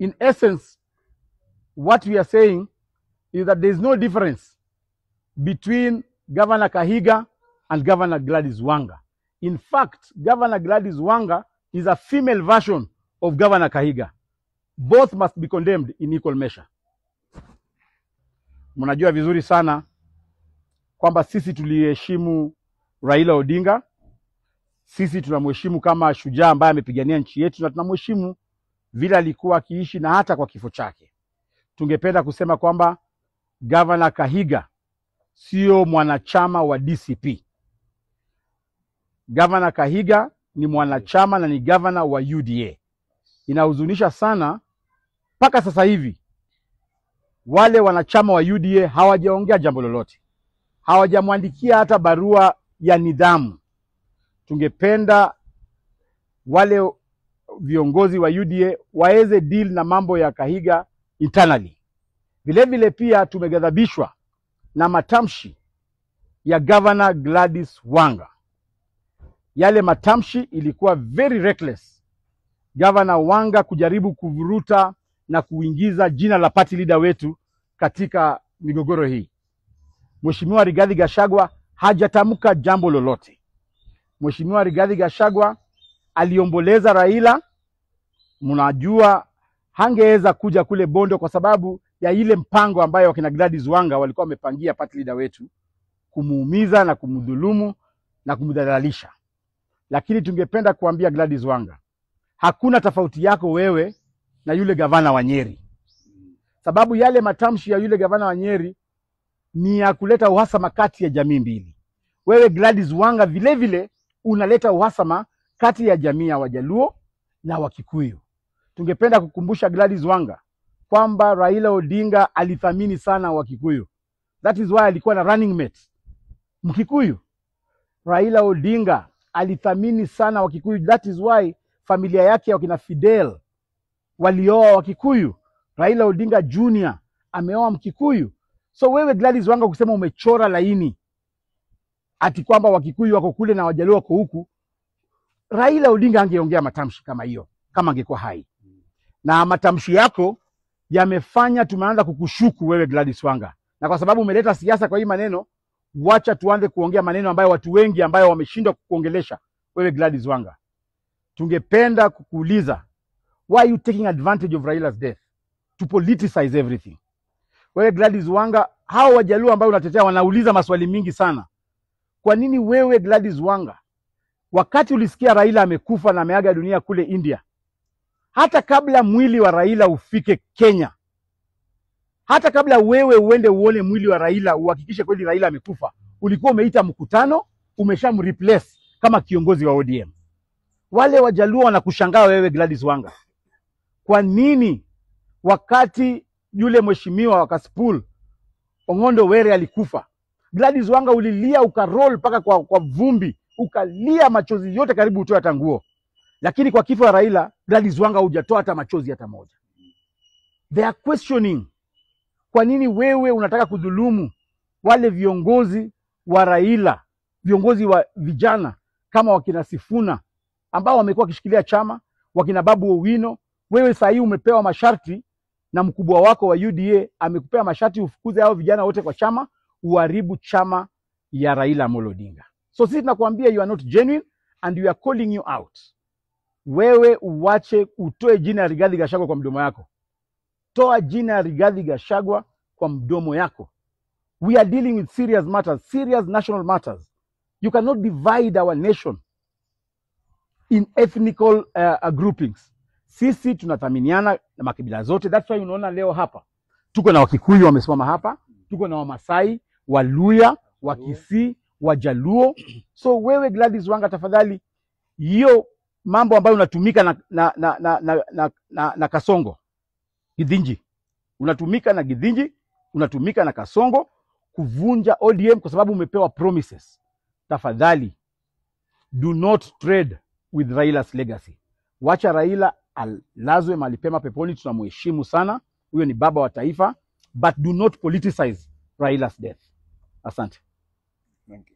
In essence, what we are saying is that there is no difference between Governor Kahiga and Governor Gladys Wanga. In fact, Governor Gladys Wanga is a female version of Governor Kahiga. Both must be condemned in equal measure. Mnajua vizuri sana kwamba sisi tuliheshimu Raila Odinga. Sisi tunamheshimu kama shujaa ambaye amepigania nchi yetu, na tunamheshimu vile alikuwa akiishi na hata kwa kifo chake. Tungependa kusema kwamba Governor Kahiga sio mwanachama wa DCP. Governor Kahiga ni mwanachama na ni governor wa UDA. Inahuzunisha sana mpaka sasa hivi wale wanachama wa UDA hawajaongea jambo lolote. Hawajamwandikia hata barua ya nidhamu. Tungependa wale viongozi wa UDA waweze deal na mambo ya Kahiga internally. Vile vile pia tumeghadhabishwa na matamshi ya Governor Gladys Wanga. Yale matamshi ilikuwa very reckless. Governor Wanga kujaribu kuvuruta na kuingiza jina la party leader wetu katika migogoro hii. Mheshimiwa Rigathi Gachagua hajatamka jambo lolote. Mheshimiwa Rigathi Gachagua aliomboleza Raila. Mnajua hangeweza kuja kule Bondo kwa sababu ya ile mpango ambayo wakina Gladys Wanga walikuwa wamepangia party leader wetu, kumuumiza na kumdhulumu na kumdhalalisha. Lakini tungependa kuambia Gladys Wanga, hakuna tofauti yako wewe na yule gavana wa Nyeri. Sababu yale matamshi ya yule gavana wa Nyeri ni ya kuleta uhasama kati ya jamii mbili. Wewe Gladys Wanga vile vile unaleta uhasama kati ya jamii ya Wajaluo na Wakikuyu. Tungependa kukumbusha Gladys Wanga kwamba Raila Odinga alithamini sana Wakikuyu. That is why alikuwa na running mate Mkikuyu. Raila Odinga alithamini sana Wakikuyu. That is why familia yake wakina Fidel walioa Wakikuyu. Raila Odinga Junior ameoa Mkikuyu. So wewe Gladys Wanga kusema umechora laini ati kwamba Wakikuyu wako kule na Wajaluo wako huku, Raila Odinga angeongea matamshi kama hiyo kama angekuwa hai. Na matamshi yako yamefanya tumeanza kukushuku wewe Gladys Wanga. Na kwa sababu umeleta siasa kwa hii maneno, wacha tuanze kuongea maneno ambayo watu wengi ambayo wameshindwa kukuongelesha wewe Gladys Wanga. Tungependa kukuuliza, why are you taking advantage of Raila's death to politicize everything? Wewe Gladys Wanga, hao Wajaluo ambao unatetea wanauliza maswali mingi sana. Kwa nini wewe Gladys Wanga, wakati ulisikia Raila amekufa na ameaga dunia kule India, hata kabla mwili wa Raila ufike Kenya, hata kabla wewe uende uone mwili wa Raila uhakikishe kweli Raila amekufa, ulikuwa umeita mkutano, umeshamreplace kama kiongozi wa ODM. Wale Wajaluo wanakushangaa wewe Gladys Wanga. Kwa nini wakati yule mheshimiwa wa Kasipul Ong'ondo Were alikufa, Gladys Wanga ulilia ukaroll paka kwa vumbi, ukalia machozi yote karibu utoe hata nguo. Lakini kwa kifo ya Raila, Gladys Wanga hujatoa hata machozi hata moja. They are questioning, kwa nini wewe unataka kudhulumu wale viongozi wa Raila, viongozi wa vijana kama wakina Sifuna ambao wamekuwa kishikilia chama, wakina Babu Owino. Wewe sasa hivi umepewa masharti na mkubwa wako wa UDA amekupea masharti ufukuze hao vijana wote kwa chama, uharibu chama ya Raila Amolo Odinga. So sisi tunakuambia you are not genuine and we are calling you out. Wewe uwache utoe jina ya Rigathi Gachagua kwa mdomo yako. Toa jina ya Rigathi Gachagua kwa mdomo yako. We are dealing with serious matters, serious national matters. You cannot divide our nation in ethnical groupings. Sisi tunathaminiana na makabila zote. That's why unaona leo hapa tuko na Wakikuyu wamesimama hapa, tuko na Wamasai, Waluya, Wakisii, Wajaluo. So wewe Gladys Wanga, tafadhali hiyo mambo ambayo unatumika na Kasongo Githinji, unatumika na Githinji, unatumika na Kasongo kuvunja ODM kwa sababu umepewa promises. Tafadhali do not trade with Raila's legacy. Wacha Raila alazwe mahali pema peponi, tunamheshimu sana. Huyo ni baba wa taifa, but do not politicize Raila's death. Asante. Thank you.